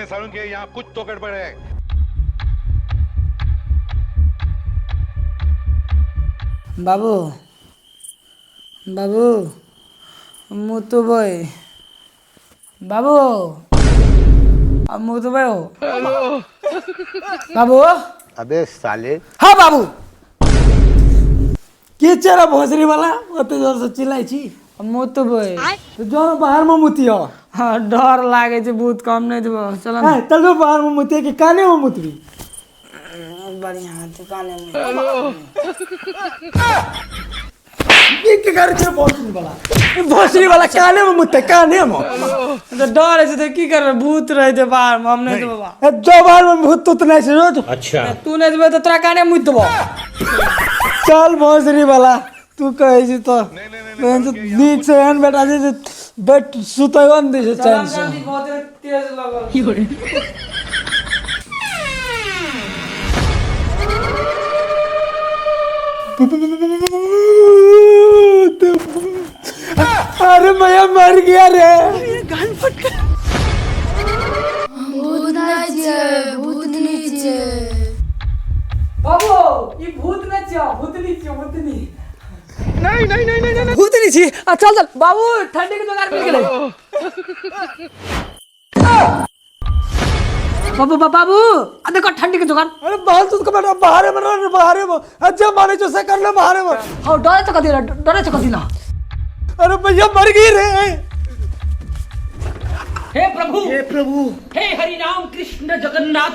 देखने सालों के यहाँ कुछ तो गड़बड़ है। बाबू बाबू मुतु भाई बाबू मुतु भाई हो बाबू अबे साले हाँ बाबू के चेहरा भोसरी वाला ओते जोर से चिल्लाई छी मुतु भाई तो जो बाहर में मुतियो हाँ डर लागे छै भूत कम नहीं देबो चल ना चल जो बाहर में मुतिए कि काने में मुतबी बढ़िया है काने में ये के कर छै भोसरी वाला काने में मुते काने में तो डर है तो की कर भूत रहे थे बाहर में हम नहीं देबो बा जो बाहर में भूत तो नहीं छै रोज अच्छा तू नहीं देबो तो तोरा काने में मुत देबो चल भोसरी वाला तू कहे छी तो नीक से एहन बेटा जे बेट सुतैयो न दै छै चैन से बहुत तेज लगल की होरे अरे मैं मर गया रे गान फट गया भूत नीचे बाबू ये भूत नीचे भूतनी नहीं भूतनी छी चल चल बाबू ठंडी के जुगाड़ मिल गेलै बाबू बाबू आ देखो ठंडी के जुगाड़ अरे बाहर तो कमेरा बाहर में अच्छा माने जो से कर ले बाहर में हां डरे चका दिला अरे भैया मर गई रे हे प्रभु हे हरि राम कृष्ण जगन्नाथ